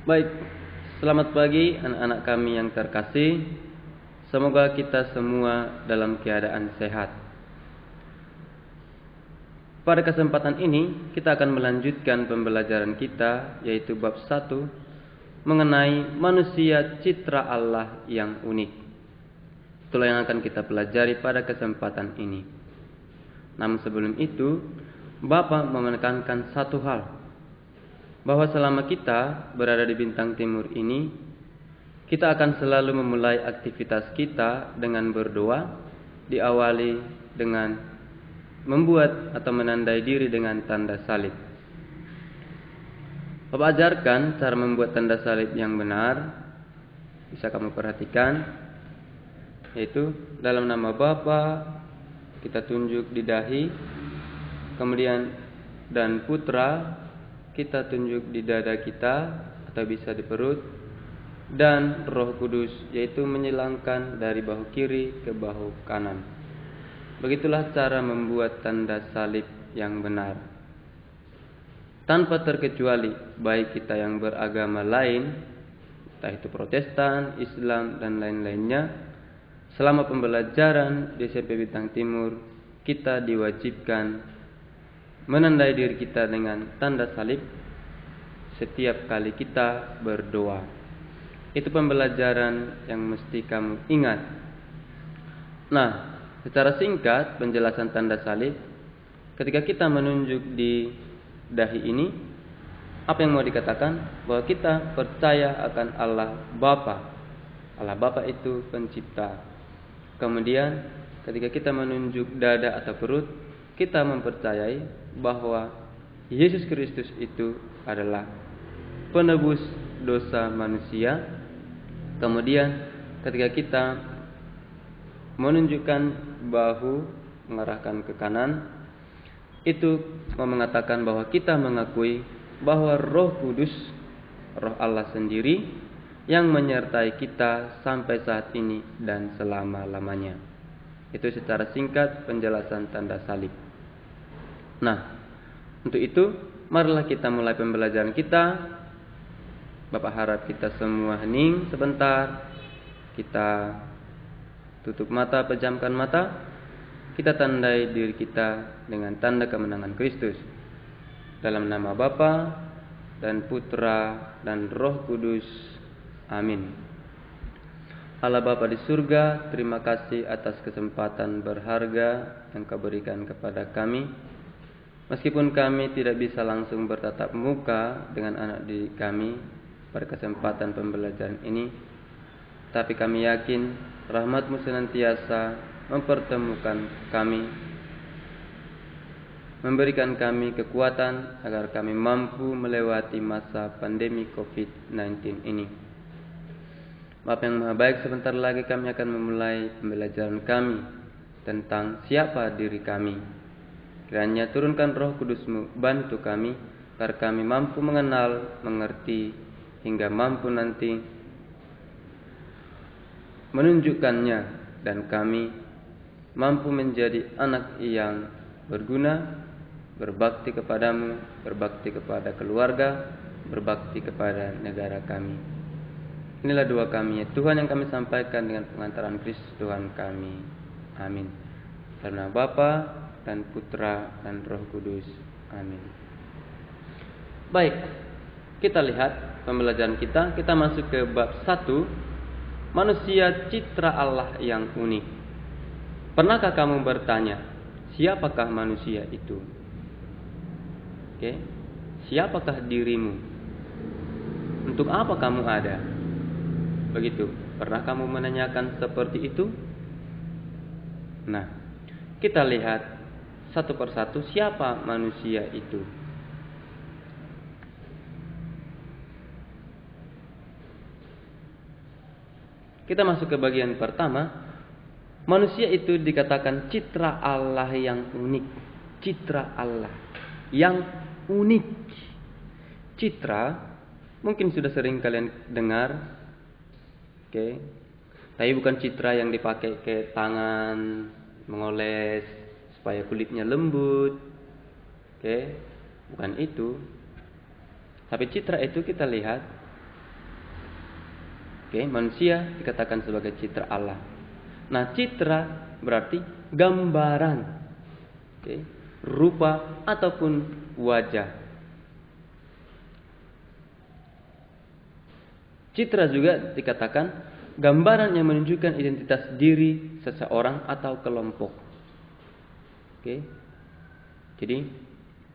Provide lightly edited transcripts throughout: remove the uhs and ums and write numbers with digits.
Baik, selamat pagi anak-anak kami yang terkasih. Semoga kita semua dalam keadaan sehat. Pada kesempatan ini kita akan melanjutkan pembelajaran kita, yaitu bab 1 mengenai manusia citra Allah yang unik. Itulah yang akan kita pelajari pada kesempatan ini. Namun sebelum itu, Bapak menekankan satu hal, bahwa selama kita berada di bintang timur ini, kita akan selalu memulai aktivitas kita dengan berdoa, diawali dengan membuat atau menandai diri dengan tanda salib. Bapak ajarkan cara membuat tanda salib yang benar, bisa kamu perhatikan, yaitu dalam nama Bapa kita tunjuk di dahi, kemudian dan Putra kita tunjuk di dada kita atau bisa di perut, dan Roh Kudus yaitu menyilangkan dari bahu kiri ke bahu kanan. Begitulah cara membuat tanda salib yang benar. Tanpa terkecuali, baik kita yang beragama lain, entah itu Protestan, Islam, dan lain-lainnya, selama pembelajaran di SMP Bintang Timur, kita diwajibkan menandai diri kita dengan tanda salib setiap kali kita berdoa. Itu pembelajaran yang mesti kamu ingat. Nah, secara singkat penjelasan tanda salib, ketika kita menunjuk di dahi ini, apa yang mau dikatakan? Bahwa kita percaya akan Allah Bapa. Allah Bapa itu pencipta. Kemudian ketika kita menunjuk dada atau perut, kita mempercayai bahwa Yesus Kristus itu adalah penebus dosa manusia. Kemudian ketika kita menunjukkan bahu mengarahkan ke kanan, itu mengatakan bahwa kita mengakui bahwa Roh Kudus, Roh Allah sendiri yang menyertai kita sampai saat ini dan selama-lamanya. Itu secara singkat penjelasan tanda salib. Nah, untuk itu marilah kita mulai pembelajaran kita. Bapak harap kita semua hening sebentar. Kita tutup mata, pejamkan mata. Kita tandai diri kita dengan tanda kemenangan Kristus. Dalam nama Bapa dan Putra dan Roh Kudus. Amin. Allah Bapa di surga, terima kasih atas kesempatan berharga yang Kau berikan kepada kami. Meskipun kami tidak bisa langsung bertatap muka dengan anak didik kami pada kesempatan pembelajaran ini, tapi kami yakin rahmat-Mu senantiasa mempertemukan kami, memberikan kami kekuatan agar kami mampu melewati masa pandemi COVID-19 ini. Bapa yang Maha Baik, sebentar lagi kami akan memulai pembelajaran kami tentang siapa diri kami. Kiranya turunkan Roh Kudus-Mu, bantu kami agar kami mampu mengenal, mengerti, hingga mampu nanti menunjukkannya, dan kami mampu menjadi anak yang berguna, berbakti kepadamu, berbakti kepada keluarga, berbakti kepada negara kami. Inilah doa kami ya Tuhan yang kami sampaikan dengan pengantaran Kristus Tuhan kami. Amin. Karena Bapa dan Putra dan Roh Kudus. Amin. Baik, kita lihat pembelajaran kita. Kita masuk ke bab 1, manusia citra Allah yang unik. Pernahkah kamu bertanya, siapakah manusia itu? Oke. Siapakah dirimu? Untuk apa kamu ada? Begitu. Pernah kamu menanyakan seperti itu? Nah, kita lihat satu persatu siapa manusia itu. Kita masuk ke bagian pertama. Manusia itu dikatakan citra Allah yang unik. Citra Allah yang unik. Citra mungkin sudah sering kalian dengar. Oke. Tapi bukan citra yang dipakai ke tangan, mengoles supaya kulitnya lembut. Oke, bukan itu. Tapi citra itu kita lihat Manusia dikatakan sebagai citra Allah. Nah, citra berarti gambaran, rupa ataupun wajah. Citra juga dikatakan gambaran yang menunjukkan identitas diri seseorang atau kelompok. Jadi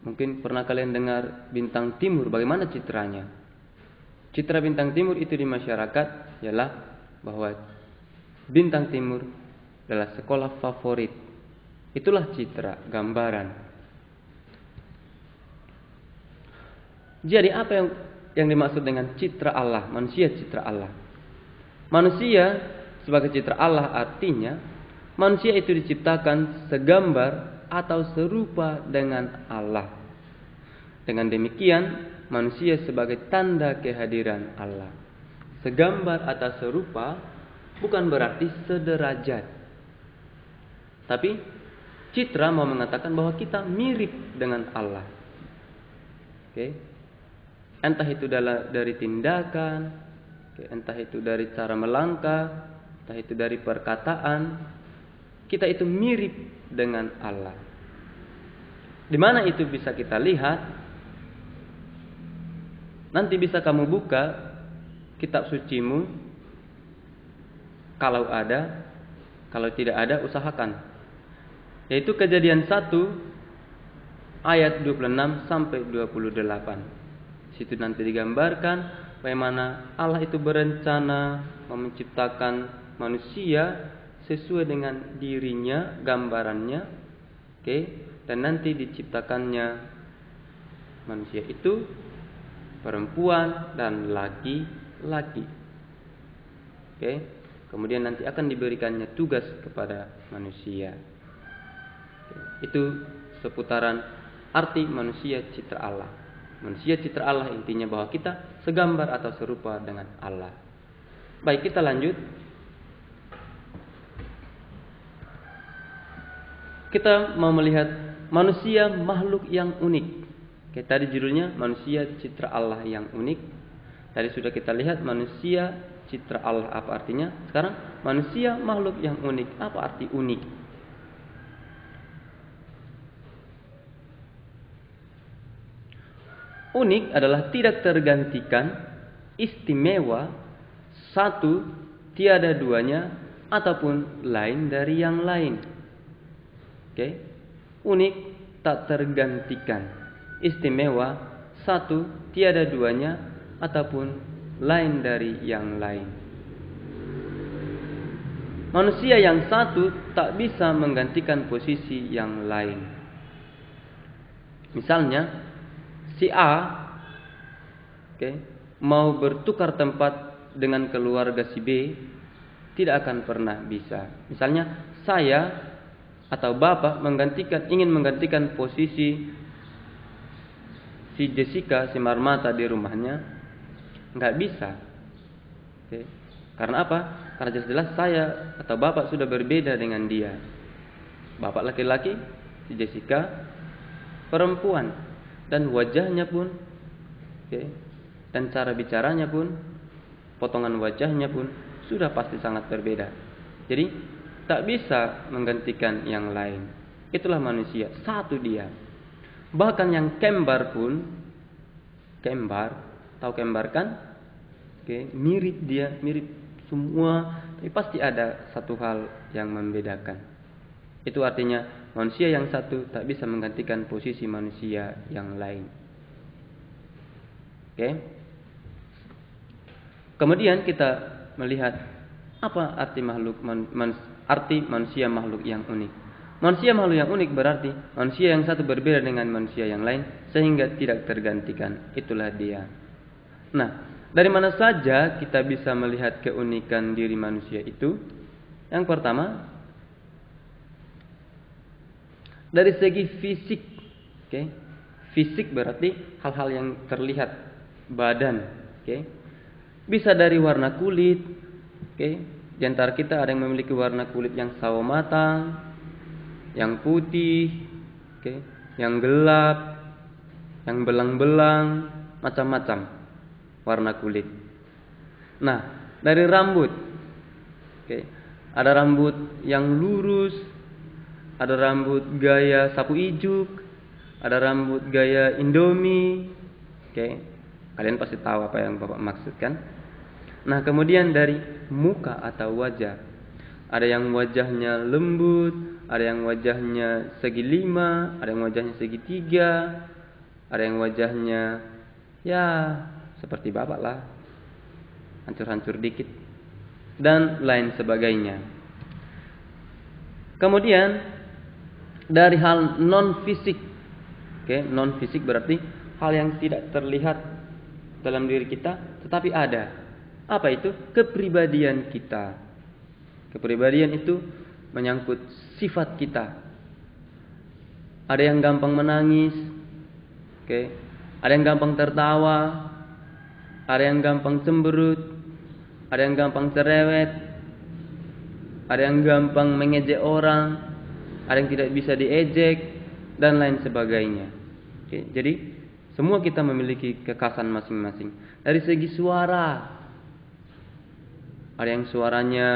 mungkin pernah kalian dengar bintang timur, bagaimana citranya? Citra bintang timur itu di masyarakat ialah bahwa bintang timur adalah sekolah favorit. Itulah citra, gambaran. Jadi apa yang dimaksud dengan citra Allah, manusia citra Allah? Manusia sebagai citra Allah artinya manusia itu diciptakan segambar atau serupa dengan Allah. Dengan demikian, manusia sebagai tanda kehadiran Allah. Segambar atau serupa bukan berarti sederajat. Tapi citra mau mengatakan bahwa kita mirip dengan Allah. Entah itu dari tindakan, entah itu dari cara melangkah, entah itu dari perkataan, kita itu mirip dengan Allah. Di mana itu bisa kita lihat? Nanti bisa kamu buka kitab sucimu, kalau ada, kalau tidak ada usahakan. Yaitu Kejadian 1 ayat 26 sampai 28. Situ nanti digambarkan bagaimana Allah itu berencana menciptakan manusia sesuai dengan dirinya, gambarannya. Dan nanti diciptakannya manusia itu perempuan dan laki-laki. Kemudian nanti akan diberikannya tugas kepada manusia. Itu seputaran arti manusia citra Allah. Manusia citra Allah intinya bahwa kita segambar atau serupa dengan Allah. Baik, kita lanjut. Kita mau melihat manusia makhluk yang unik. Tadi judulnya manusia citra Allah yang unik. Tadi sudah kita lihat manusia citra Allah apa artinya. Sekarang manusia makhluk yang unik. Apa arti unik? Unik adalah tidak tergantikan, istimewa, satu, tiada duanya, ataupun lain dari yang lain. Unik, tak tergantikan, istimewa, satu, tiada duanya, ataupun lain dari yang lain. Manusia yang satu tak bisa menggantikan posisi yang lain. Misalnya, si A mau bertukar tempat dengan keluarga si B, tidak akan pernah bisa. Misalnya, saya atau Bapak ingin menggantikan posisi si Jessica, si Marmata di rumahnya, nggak bisa. Karena apa? Karena jelas-jelas saya atau Bapak sudah berbeda dengan dia. Bapak laki-laki, si Jessica perempuan, dan wajahnya pun, dan cara bicaranya pun, potongan wajahnya pun sudah pasti sangat berbeda. Jadi tak bisa menggantikan yang lain. Itulah manusia, satu dia. Bahkan yang kembar pun, tahu kembar kan? Mirip dia, mirip semua, tapi pasti ada satu hal yang membedakan. Itu artinya manusia yang satu tak bisa menggantikan posisi manusia yang lain. Kemudian kita melihat apa arti arti manusia makhluk yang unik. Manusia makhluk yang unik berarti manusia yang satu berbeda dengan manusia yang lain sehingga tidak tergantikan. Itulah dia. Nah, dari mana saja kita bisa melihat keunikan diri manusia itu? Yang pertama, dari segi fisik. Fisik berarti hal-hal yang terlihat, badan. Bisa dari warna kulit. Di antara kita ada yang memiliki warna kulit yang sawo matang, yang putih, yang gelap, yang belang-belang, macam-macam warna kulit. Nah, dari rambut. Oke. Ada rambut yang lurus, ada rambut gaya sapu ijuk, ada rambut gaya Indomie. Oke. Kalian pasti tahu apa yang Bapak maksudkan. Nah, kemudian dari muka atau wajah. Ada yang wajahnya lembut, ada yang wajahnya segi 5, ada yang wajahnya segi 3, ada yang wajahnya ya seperti Bapak lah, hancur-hancur dikit, dan lain sebagainya. Kemudian dari hal non fisik. Oke, non fisik berarti hal yang tidak terlihat dalam diri kita tetapi ada. Apa itu? Kepribadian kita. Kepribadian itu menyangkut sifat kita. Ada yang gampang menangis, oke. Ada yang gampang tertawa, ada yang gampang cemberut, ada yang gampang cerewet, ada yang gampang mengejek orang, ada yang tidak bisa diejek, dan lain sebagainya. Oke. Jadi semua kita memiliki kekhasan masing-masing. Dari segi suara, ada yang suaranya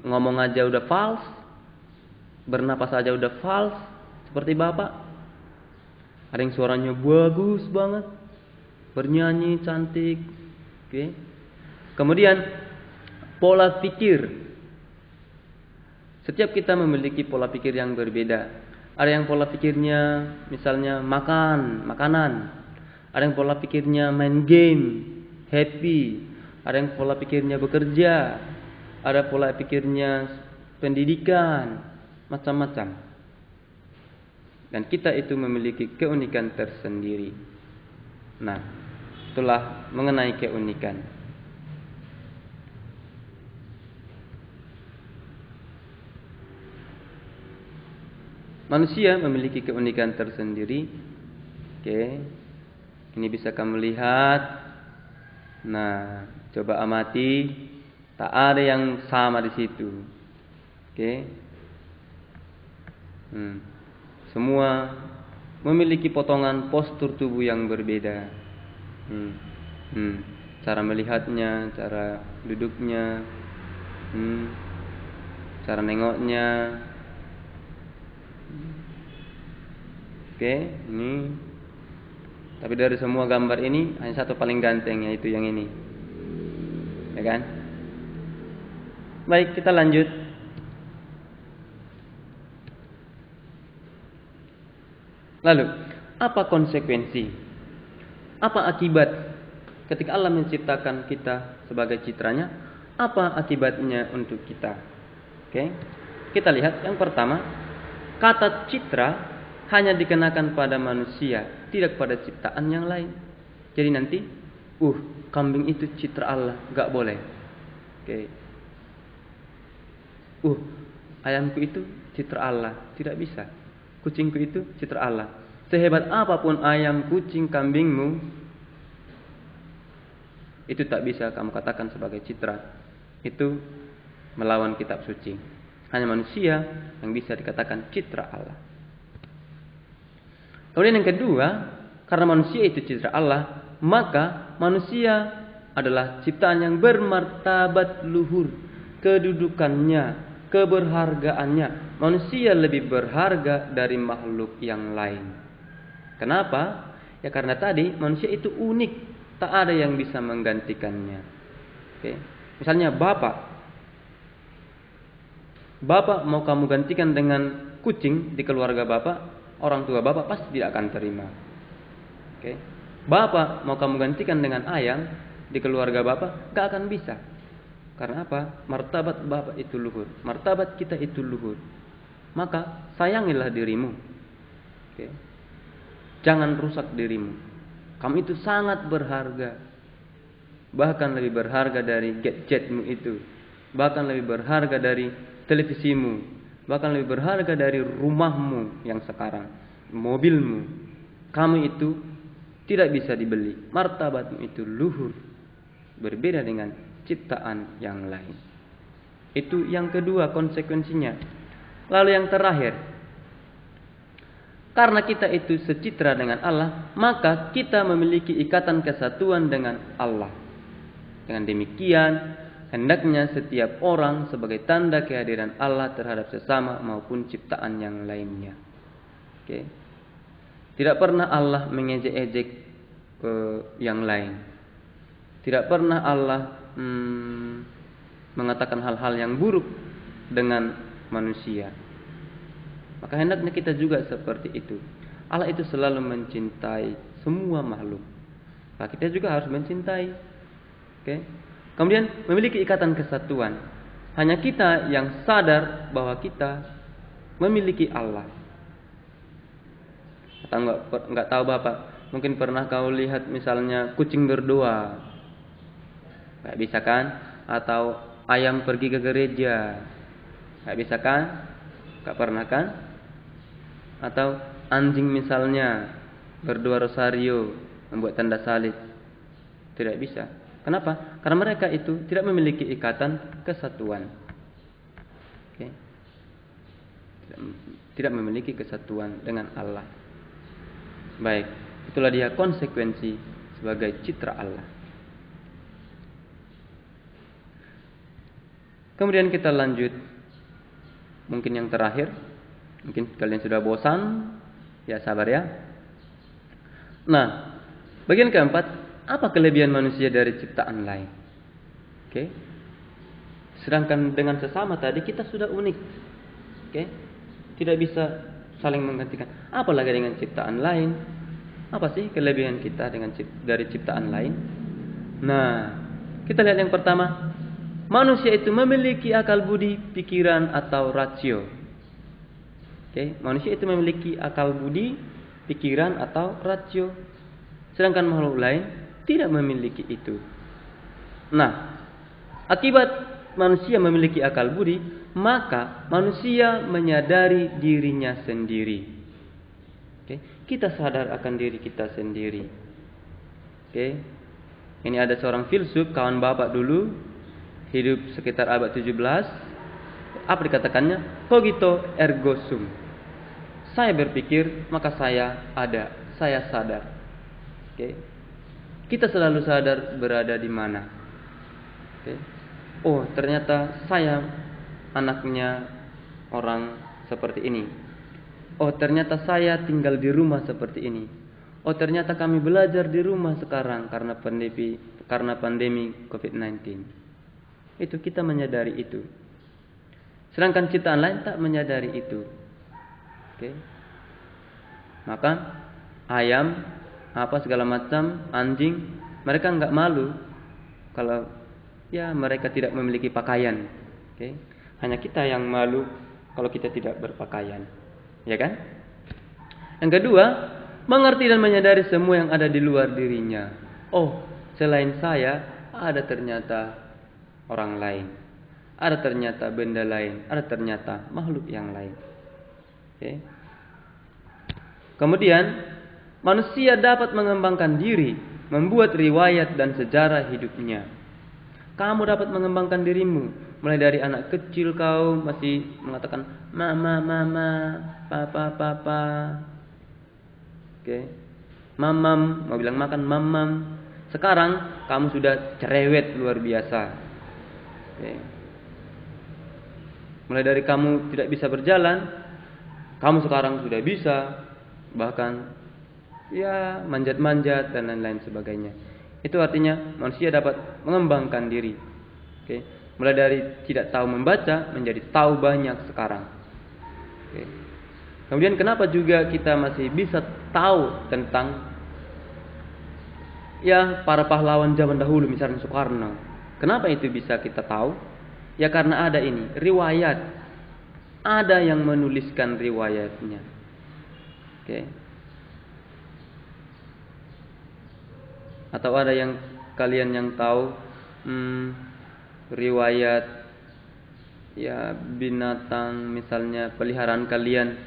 ngomong aja udah fals, bernapas aja udah fals, seperti Bapak. Ada yang suaranya bagus banget, bernyanyi cantik. Oke. Kemudian pola pikir. Setiap kita memiliki pola pikir yang berbeda. Ada yang pola pikirnya misalnya makanan. Ada yang pola pikirnya main game, happy. Ada yang pola pikirnya bekerja. Ada pola pikirnya pendidikan, macam-macam. Dan kita itu memiliki keunikan tersendiri. Nah, itulah mengenai keunikan. Manusia memiliki keunikan tersendiri. Oke. Ini bisa kamu lihat. Nah, coba amati. Tak ada yang sama di situ. Oke. Semua memiliki potongan postur tubuh yang berbeda. Cara melihatnya, cara duduknya, cara nengoknya. Oke, ini. Tapi dari semua gambar ini hanya satu paling ganteng, yaitu yang ini. Ya kan? Baik, kita lanjut. Lalu, apa konsekuensi? Apa akibat ketika Allah menciptakan kita sebagai citranya? Apa akibatnya untuk kita? Oke. Kita lihat yang pertama, kata citra hanya dikenakan pada manusia, tidak pada ciptaan yang lain. Jadi nanti, kambing itu citra Allah, gak boleh. Oke. Ayamku itu citra Allah, tidak bisa. Kucingku itu citra Allah. Sehebat apapun ayam, kucing, kambingmu, itu tak bisa kamu katakan sebagai citra. Itu melawan kitab suci. Hanya manusia yang bisa dikatakan citra Allah. Kemudian yang kedua, karena manusia itu citra Allah, maka manusia adalah ciptaan yang bermartabat luhur. Kedudukannya, keberhargaannya, manusia lebih berharga dari makhluk yang lain. Kenapa? Ya karena tadi manusia itu unik, tak ada yang bisa menggantikannya. Oke. Misalnya Bapak mau kamu gantikan dengan kucing di keluarga Bapak, orang tua Bapak pasti tidak akan terima. Oke. Bapak mau kamu gantikan dengan ayam di keluarga Bapak, gak akan bisa. Karena apa? Martabat Bapak itu luhur, martabat kita itu luhur. Maka sayangilah dirimu. Oke. Jangan rusak dirimu. Kamu itu sangat berharga. Bahkan lebih berharga dari gadgetmu itu. Bahkan lebih berharga dari televisimu. Bahkan lebih berharga dari rumahmu yang sekarang, mobilmu. Kamu itu tidak bisa dibeli. Martabatmu itu luhur. Berbeda dengan ciptaan yang lain. Itu yang kedua konsekuensinya. Lalu yang terakhir, karena kita itu secitra dengan Allah, maka kita memiliki ikatan kesatuan dengan Allah. Dengan demikian, hendaknya setiap orang sebagai tanda kehadiran Allah terhadap sesama maupun ciptaan yang lainnya. Oke. Tidak pernah Allah mengejek-ejek yang lain. Tidak pernah Allah mengatakan hal-hal yang buruk dengan manusia. Maka hendaknya kita juga seperti itu. Allah itu selalu mencintai semua makhluk. Maka kita juga harus mencintai. Oke. Kemudian memiliki ikatan kesatuan. Hanya kita yang sadar bahwa kita memiliki Allah. Atau enggak tahu Bapak, mungkin pernah kau lihat misalnya kucing berdoa. Enggak bisa kan? Atau ayam pergi ke gereja. Enggak bisa kan? Enggak pernah kan? Atau anjing misalnya berdoa rosario, membuat tanda salib. Tidak bisa. Kenapa? Karena mereka itu tidak memiliki ikatan kesatuan. Oke. Tidak memiliki kesatuan dengan Allah. Baik, itulah dia konsekuensi sebagai citra Allah. Kemudian kita lanjut. Mungkin yang terakhir. Mungkin kalian sudah bosan. Ya sabar ya. Nah, bagian keempat, apa kelebihan manusia dari ciptaan lain? Oke. Sedangkan dengan sesama tadi kita sudah unik. Oke. Tidak bisa saling menggantikan. Apalagi dengan ciptaan lain? Apa sih kelebihan kita dari ciptaan lain? Nah, kita lihat yang pertama. Manusia itu memiliki akal budi, pikiran atau rasio. Oke, manusia itu memiliki akal budi, pikiran atau rasio. Sedangkan makhluk lain tidak memiliki itu. Nah, akibat manusia memiliki akal budi, maka manusia menyadari dirinya sendiri. Oke, kita sadar akan diri kita sendiri. Oke. Ini ada seorang filsuf, kawan Bapak dulu, hidup sekitar abad 17. Apa dikatakannya? Cogito ergo sum. Saya berpikir, maka saya ada. Saya sadar. Oke. Kita selalu sadar berada di mana. Oke. Oh, ternyata saya anaknya orang seperti ini. Oh, ternyata saya tinggal di rumah seperti ini. Oh, ternyata kami belajar di rumah sekarang karena pandemi COVID-19. Itu kita menyadari itu. Sedangkan ciptaan lain tak menyadari itu. Oke. Maka ayam, apa segala macam, anjing, mereka enggak malu kalau ya mereka tidak memiliki pakaian. Oke. Hanya kita yang malu kalau kita tidak berpakaian. Ya kan? Yang kedua, mengerti dan menyadari semua yang ada di luar dirinya. Oh, selain saya ada ternyata orang lain. Ada ternyata benda lain, ada ternyata makhluk yang lain. Oke. Kemudian manusia dapat mengembangkan diri, membuat riwayat dan sejarah hidupnya. Kamu dapat mengembangkan dirimu, mulai dari anak kecil kau masih mengatakan mama, papa, papa. Oke. Mamam, mau bilang makan mamam. Sekarang kamu sudah cerewet luar biasa. Oke. Mulai dari kamu tidak bisa berjalan, kamu sekarang sudah bisa, bahkan ya manjat-manjat dan lain-lain sebagainya. Itu artinya manusia dapat mengembangkan diri. Oke. Mulai dari tidak tahu membaca menjadi tahu banyak sekarang. Oke. Kemudian kenapa juga kita masih bisa tahu tentang ya para pahlawan zaman dahulu, misalnya Soekarno. Kenapa itu bisa kita tahu? Ya karena ada ini, riwayat. Ada yang menuliskan riwayatnya. Oke. Atau ada yang kalian yang tahu riwayat ya binatang misalnya peliharaan kalian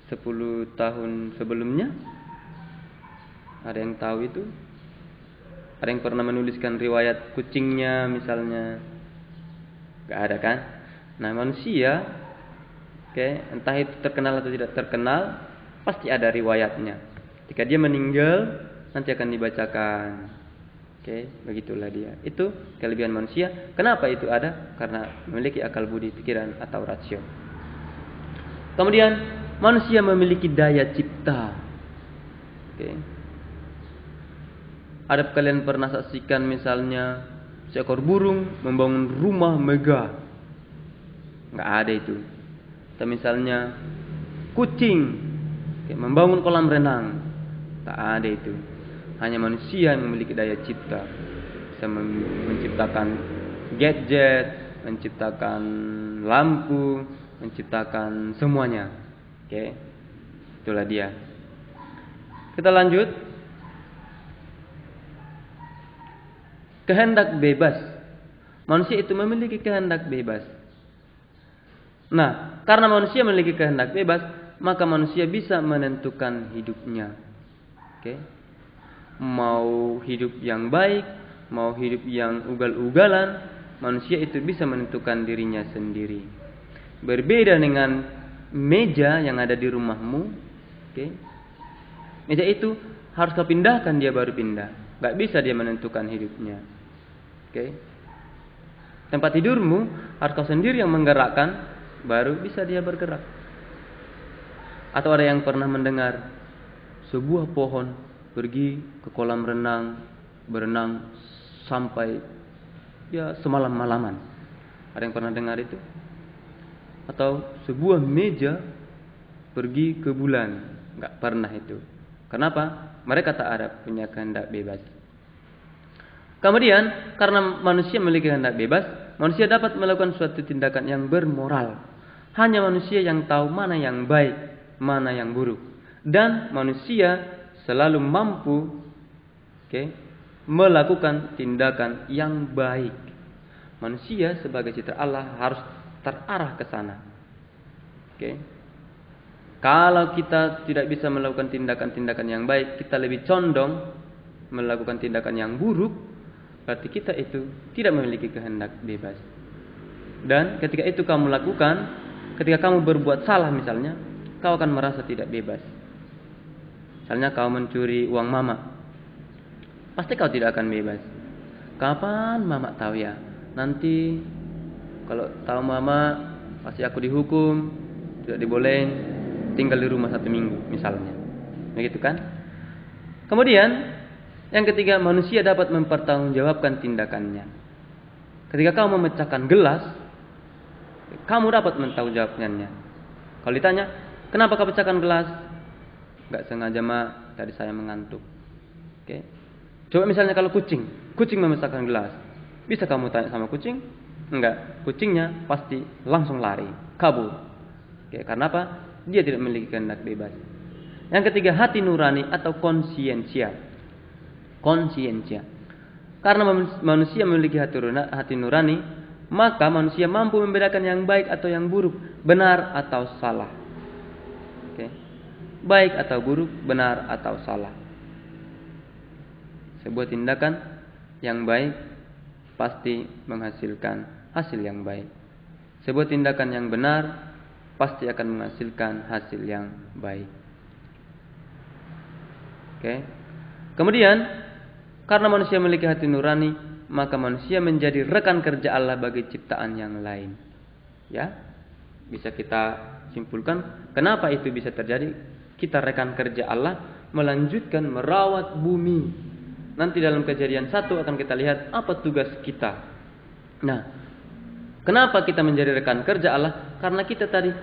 10 tahun sebelumnya? Ada yang tahu itu? Ada yang pernah menuliskan riwayat kucingnya misalnya? Gak ada kan? Nah manusia, entah itu terkenal atau tidak terkenal, pasti ada riwayatnya. Jika dia meninggal, nanti akan dibacakan. Oke, begitulah dia. Itu kelebihan manusia. Kenapa itu ada? Karena memiliki akal budi, pikiran atau rasio. Kemudian manusia memiliki daya cipta. Oke. Ada kalian pernah saksikan misalnya seekor burung membangun rumah megah? Nggak ada itu. Atau misalnya kucing membangun kolam renang? Tak ada itu. Hanya manusia yang memiliki daya cipta, bisa menciptakan gadget, menciptakan lampu, menciptakan semuanya. Oke, itulah dia. Kita lanjut. Kehendak bebas. Manusia itu memiliki kehendak bebas. Nah, karena manusia memiliki kehendak bebas, maka manusia bisa menentukan hidupnya. Oke. Mau hidup yang baik, mau hidup yang ugal-ugalan, manusia itu bisa menentukan dirinya sendiri. Berbeda dengan meja yang ada di rumahmu. Oke. Meja itu harus kau pindahkan, dia baru pindah. Gak bisa dia menentukan hidupnya. Oke. Tempat tidurmu harus kau sendiri yang menggerakkan, baru bisa dia bergerak. Atau ada yang pernah mendengar sebuah pohon pergi ke kolam renang, berenang sampai semalam-malaman. Ada yang pernah dengar itu? Atau sebuah meja pergi ke bulan? Enggak pernah itu. Kenapa? Mereka tak ada punya kehendak bebas. Kemudian, karena manusia memiliki kehendak bebas, manusia dapat melakukan suatu tindakan yang bermoral. Hanya manusia yang tahu mana yang baik, mana yang buruk. Dan manusia selalu mampu melakukan tindakan yang baik. Manusia sebagai citra Allah harus terarah ke sana. Kalau kita tidak bisa melakukan tindakan-tindakan yang baik, kita lebih condong melakukan tindakan yang buruk, berarti kita itu tidak memiliki kehendak bebas. Dan ketika itu kamu lakukan, ketika kamu berbuat salah misalnya, kau akan merasa tidak bebas. Misalnya kau mencuri uang mama, pasti kau tidak akan bebas. Kapan mama tahu ya? Nanti kalau tahu mama, pasti aku dihukum, tidak dibolehin tinggal di rumah 1 minggu misalnya. Begitu kan? Kemudian yang ketiga, manusia dapat mempertanggungjawabkan tindakannya. Ketika kau memecahkan gelas, kamu dapat mempertanggungjawabkannya. Kalau ditanya, kenapa kau pecahkan gelas? Gak sengaja, mak, tadi saya mengantuk. Oke. Coba misalnya kalau kucing memecahkan gelas, bisa kamu tanya sama kucing? Enggak, kucingnya pasti langsung lari, kabur. Oke, karena apa? Dia tidak memiliki kehendak bebas. Yang ketiga, hati nurani atau konsiensia. Karena manusia memiliki hati nurani, maka manusia mampu membedakan yang baik atau yang buruk, benar atau salah. Oke. Baik atau buruk, benar atau salah. Sebuah tindakan yang baik pasti menghasilkan hasil yang baik. Sebuah tindakan yang benar pasti akan menghasilkan hasil yang baik. Oke. Kemudian, karena manusia memiliki hati nurani, maka manusia menjadi rekan kerja Allah bagi ciptaan yang lain. Ya, bisa kita simpulkan kenapa itu bisa terjadi. Kita rekan kerja Allah melanjutkan merawat bumi. Nanti dalam Kejadian 1 akan kita lihat apa tugas kita. Nah, kenapa kita menjadi rekan kerja Allah? Karena kita tadi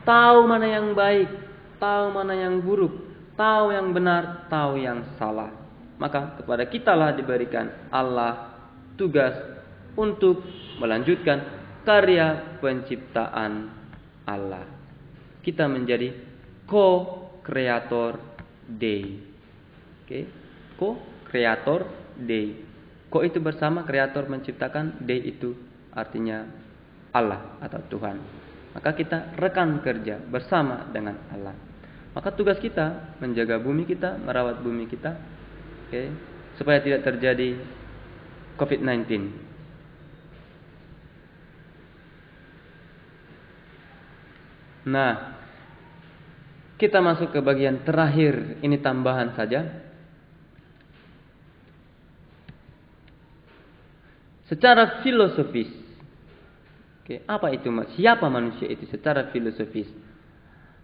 tahu mana yang baik, tahu mana yang buruk, tahu yang benar, tahu yang salah. Maka kepada kitalah diberikan Allah tugas untuk melanjutkan karya penciptaan Allah. Kita menjadi co-creator Dei. Oke, co-creator Dei. Co itu bersama, kreator menciptakan, Dei itu artinya Allah atau Tuhan. Maka kita rekan kerja bersama dengan Allah. Maka tugas kita menjaga bumi kita, merawat bumi kita, supaya tidak terjadi COVID-19. Nah, kita masuk ke bagian terakhir. Ini tambahan saja. secara filosofis. Oke, apa itu? Siapa manusia itu secara filosofis?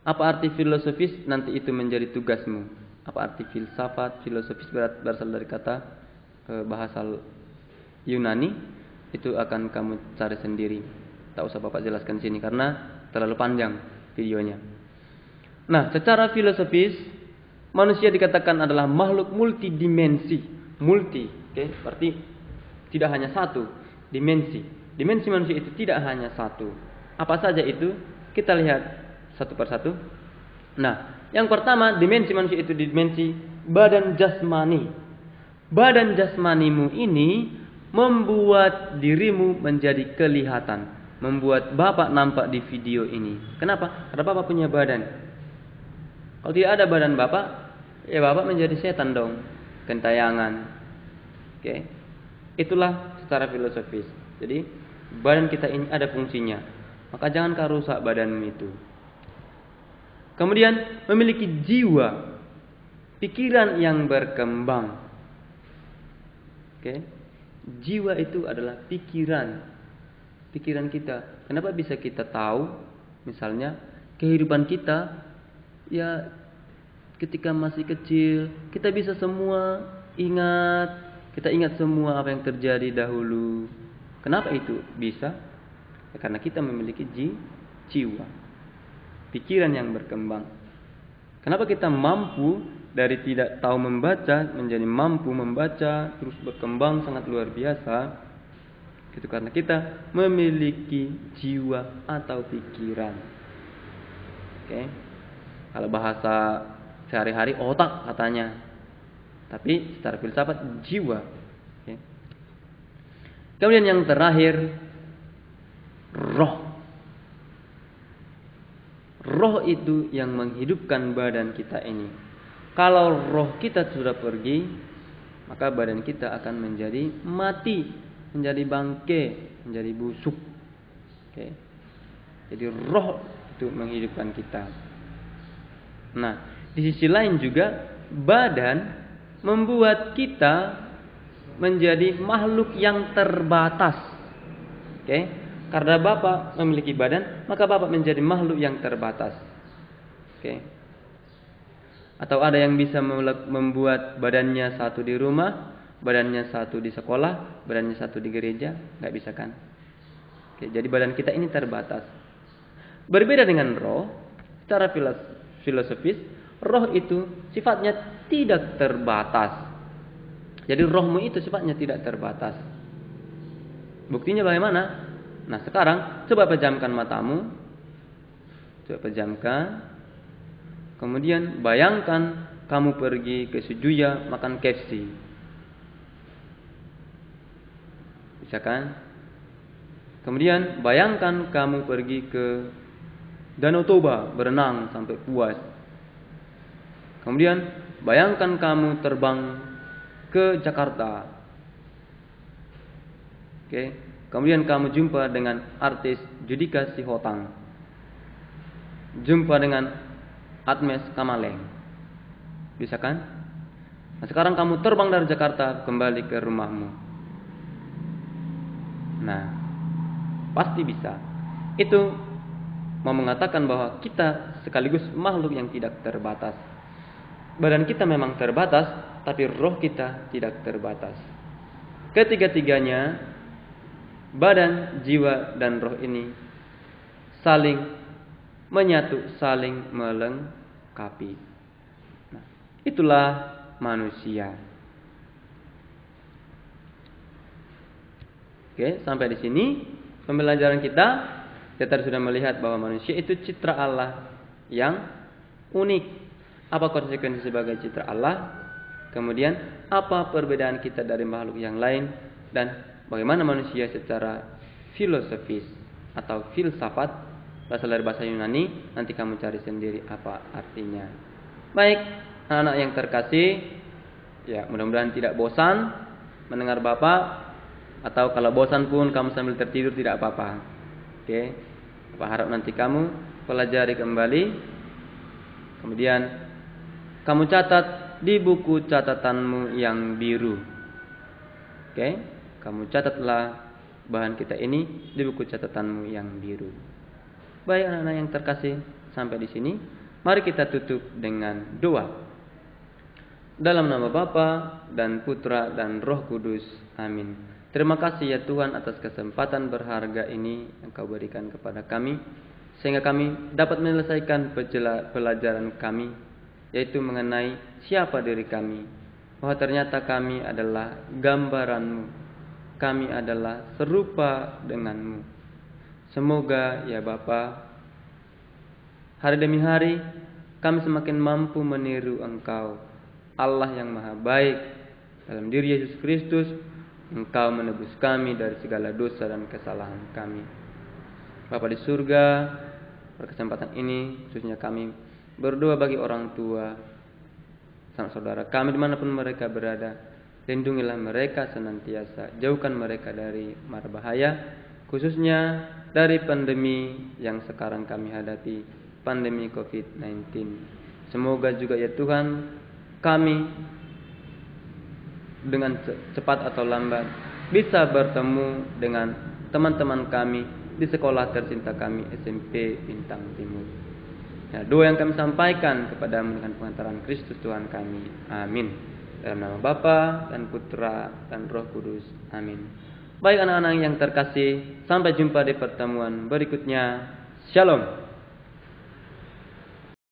Apa arti filosofis? Nanti itu menjadi tugasmu. Apa arti filsafat? Filosofis berasal dari kata bahasa Yunani. Itu akan kamu cari sendiri. Tak usah Bapak jelaskan sini karena terlalu panjang videonya. Nah, secara filosofis manusia dikatakan adalah makhluk multidimensi. Multi, oke, berarti tidak hanya satu dimensi. Dimensi manusia itu tidak hanya satu. Apa saja itu? Kita lihat satu persatu. Nah, yang pertama dimensi manusia itu dimensi badan jasmani. Badan jasmanimu ini membuat dirimu menjadi kelihatan, membuat Bapak nampak di video ini. Kenapa? Karena Bapak punya badan. Kalau tidak ada badan Bapak, ya Bapak menjadi setan dong, gentayangan. Oke. Itulah secara filosofis. Jadi badan kita ini ada fungsinya. Maka jangan kau rusak badanmu itu. Kemudian memiliki jiwa, pikiran yang berkembang. Oke. Jiwa itu adalah pikiran kita. Kenapa bisa kita tahu? Misalnya kehidupan kita, ya ketika masih kecil kita bisa semua ingat. Kita ingat semua apa yang terjadi dahulu. Kenapa itu bisa? Ya, karena kita memiliki jiwa, pikiran yang berkembang. Kenapa kita mampu dari tidak tahu membaca menjadi mampu membaca, terus berkembang sangat luar biasa? Itu karena kita memiliki jiwa atau pikiran. Oke. Kalau bahasa sehari-hari otak katanya. Tapi secara filsafat jiwa. Oke. Kemudian yang terakhir, roh. Roh itu yang menghidupkan badan kita ini. Kalau roh kita sudah pergi, maka badan kita akan menjadi mati, menjadi bangke, menjadi busuk. Oke. Jadi roh itu menghidupkan kita. Nah, di sisi lain juga badan membuat kita menjadi makhluk yang terbatas. Oke. Karena Bapak memiliki badan, maka Bapak menjadi makhluk yang terbatas. Oke. Atau ada yang bisa membuat badannya satu di rumah, badannya satu di sekolah, badannya satu di gereja? Nggak bisa kan? Oke, jadi badan kita ini terbatas. Berbeda dengan roh, secara filosofis, roh itu sifatnya tidak terbatas. Jadi rohmu itu sifatnya tidak terbatas. Buktinya bagaimana? Nah sekarang coba pejamkan matamu. Coba pejamkan. Kemudian bayangkan kamu pergi ke Sujuya makan KFC. Bisa kan? Kemudian bayangkan kamu pergi ke Danau Toba berenang sampai puas. Kemudian bayangkan kamu terbang ke Jakarta. Oke. Kemudian kamu jumpa dengan artis Judika Sihotang. Jumpa dengan Admes Kamaleng. Bisa kan? Nah, sekarang kamu terbang dari Jakarta kembali ke rumahmu. Nah, pasti bisa. Itu mau mengatakan bahwa kita sekaligus makhluk yang tidak terbatas. Badan kita memang terbatas, tapi roh kita tidak terbatas. Ketiga-tiganya, badan, jiwa, dan roh ini saling menyatu, saling melengkapi. Nah, itulah manusia. Oke, sampai di sini pembelajaran kita. Kita sudah melihat bahwa manusia itu citra Allah yang unik. Apa konsekuensi sebagai citra Allah? Kemudian apa perbedaan kita dari makhluk yang lain? Dan bagaimana manusia secara filosofis atau filsafat? Berasal dari bahasa Yunani, nanti kamu cari sendiri apa artinya. Baik, anak-anak yang terkasih, ya mudah-mudahan tidak bosan mendengar Bapak, atau kalau bosan pun kamu sambil tertidur tidak apa-apa. Oke, Bapak harap nanti kamu pelajari kembali, kemudian kamu catat di buku catatanmu yang biru. Oke, kamu catatlah bahan kita ini di buku catatanmu yang biru. Baik anak-anak yang terkasih, sampai di sini mari kita tutup dengan doa. Dalam nama Bapa dan Putra dan Roh Kudus. Amin. Terima kasih ya Tuhan atas kesempatan berharga ini yang Kau berikan kepada kami, sehingga kami dapat menyelesaikan pelajaran kami, yaitu mengenai siapa diri kami. Bahwa ternyata kami adalah gambaran-Mu, kami adalah serupa dengan-Mu. Semoga ya Bapa, hari demi hari kami semakin mampu meniru Engkau, Allah yang maha baik. Dalam diri Yesus Kristus, Engkau menebus kami dari segala dosa dan kesalahan kami. Bapa di surga, pada kesempatan ini khususnya kami berdoa bagi orang tua, sanak saudara kami dimanapun mereka berada. Lindungilah mereka senantiasa, jauhkan mereka dari mara bahaya, khususnya dari pandemi yang sekarang kami hadapi, pandemi COVID-19. Semoga juga ya Tuhan, kami dengan cepat atau lambat bisa bertemu dengan teman-teman kami di sekolah tercinta kami, SMP Bintang Timur. Ya, doa yang kami sampaikan kepadamu dengan pengantaran Kristus Tuhan kami. Amin. Dalam nama Bapa dan Putra dan Roh Kudus. Amin. Baik anak-anak yang terkasih, sampai jumpa di pertemuan berikutnya. Shalom.